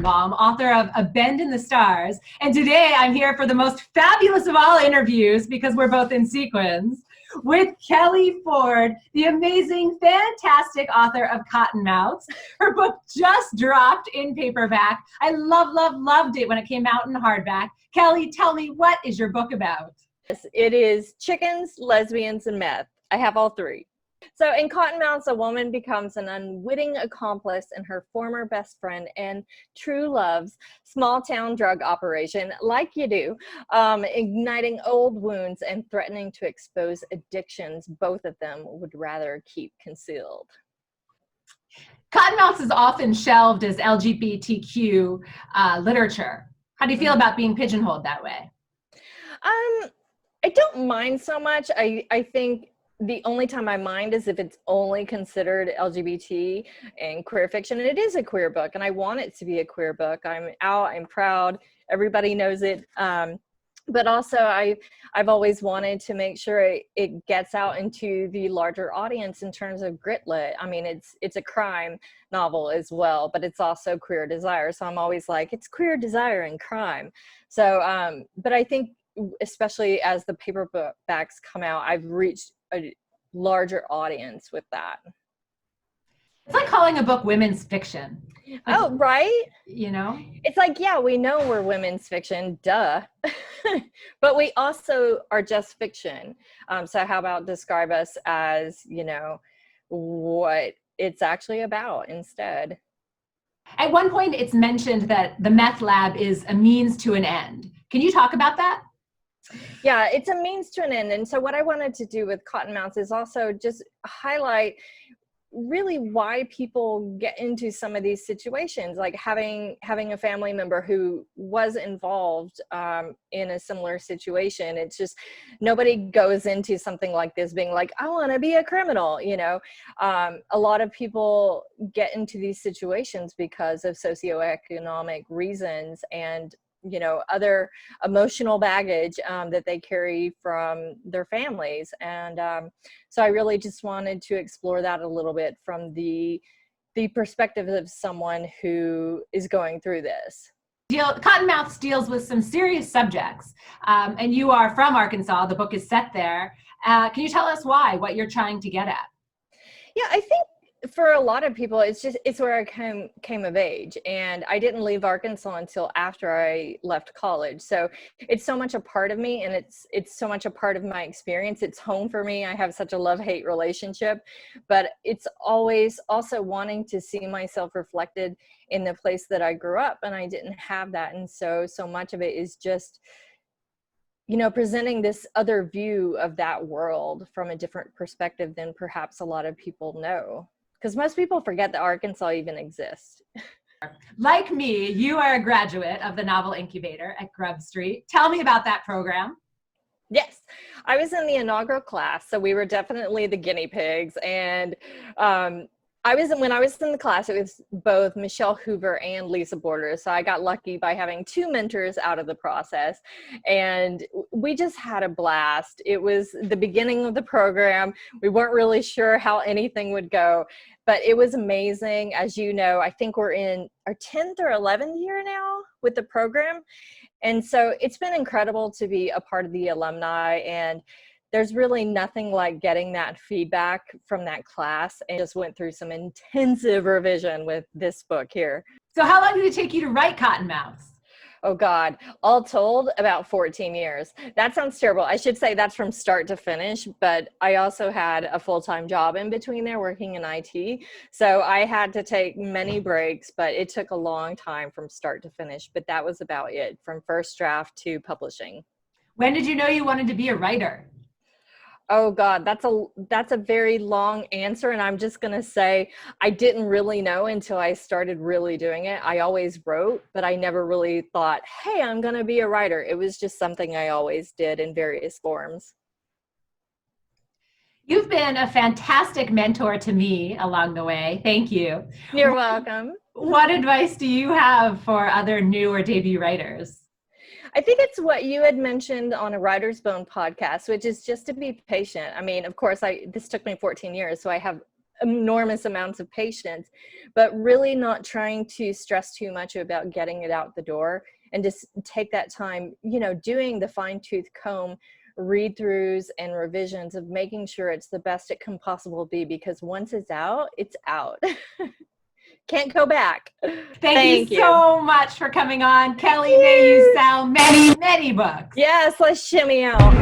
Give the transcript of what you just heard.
Barenbaum, author of A Bend in the Stars. And today I'm here for the most fabulous of all interviews because we're both in sequins with Kelly Ford, the amazing, fantastic author of Cottonmouths. Her book just dropped in paperback. I loved it when it came out in hardback. Kelly, tell me, what is your book about? Yes, it is chickens, lesbians, and meth. I have all three. So in Cottonmouths, a woman becomes an unwitting accomplice in her former best friend and true love's small town drug operation, like you do, igniting old wounds and threatening to expose addictions both of them would rather keep concealed. Cottonmouths is often shelved as LGBTQ literature. How do you feel about being pigeonholed that way? I don't mind so much. I think the only time I mind is if it's only considered LGBT and queer fiction. And it is a queer book, and I want it to be a queer book. I'm out, I'm proud, everybody knows it. But also I've always wanted to make sure it gets out into the larger audience in terms of grit lit. I mean, it's a crime novel as well, but it's also queer desire. So I'm always like, it's queer desire and crime. So, but I think especially as the paperbacks come out, I've reached a larger audience with that. It's like calling a book women's fiction. Like, oh, right? You know? It's like, yeah, we know we're women's fiction, duh. But we also are just fiction. So how about describe us as, you know, what it's actually about instead? At one point, it's mentioned that the meth lab is a means to an end. Can you talk about that? Yeah, it's a means to an end. And so what I wanted to do with Cottonmouths is also just highlight really why people get into some of these situations, like having a family member who was involved in a similar situation. It's just nobody goes into something like this being like, I want to be a criminal, you know. A lot of people get into these situations because of socioeconomic reasons and, you know, other emotional baggage that they carry from their families. And so I really just wanted to explore that a little bit from the perspective of someone who is going through this. Cottonmouths deals with some serious subjects, and you are from Arkansas. The book is set there. Can you tell us what you're trying to get at? Yeah, I think for a lot of people, it's where I came of age, and I didn't leave Arkansas until after I left college. So it's so much a part of me, and it's so much a part of my experience. It's home for me. I have such a love-hate relationship, but it's always also wanting to see myself reflected in the place that I grew up, and I didn't have that. And so much of it is just, you know, presenting this other view of that world from a different perspective than perhaps a lot of people know. Because most people forget that Arkansas even exists. Like me, you are a graduate of the Novel Incubator at Grub Street. Tell me about that program. Yes, I was in the inaugural class, so we were definitely the guinea pigs. And when I was in the class, it was both Michelle Hoover and Lisa Borders. So I got lucky by having two mentors out of the process, and we just had a blast. It was the beginning of the program. We weren't really sure how anything would go, but it was amazing. As you know, I think we're in our 10th or 11th year now with the program. And so it's been incredible to be a part of the alumni, and there's really nothing like getting that feedback from that class, and just went through some intensive revision with this book here. So how long did it take you to write Cottonmouths? Oh God, all told, about 14 years. That sounds terrible. I should say that's from start to finish, but I also had a full-time job in between there working in IT. So I had to take many breaks, but it took a long time from start to finish. But that was about it, from first draft to publishing. When did you know you wanted to be a writer? Oh God, that's a very long answer. And I'm just going to say, I didn't really know until I started really doing it. I always wrote, but I never really thought, hey, I'm going to be a writer. It was just something I always did in various forms. You've been a fantastic mentor to me along the way. Thank you. You're welcome. What advice do you have for other new or debut writers? I think it's what you had mentioned on a Writer's Bone podcast, which is just to be patient. I mean, of course, this took me 14 years, so I have enormous amounts of patience, but really not trying to stress too much about getting it out the door, and just take that time, doing the fine-tooth comb read throughs and revisions of making sure it's the best it can possibly be, because once it's out, it's out. Can't go back. Thank you so much for coming on. Kelly, may you sell many, many books. Yes, let's shimmy out.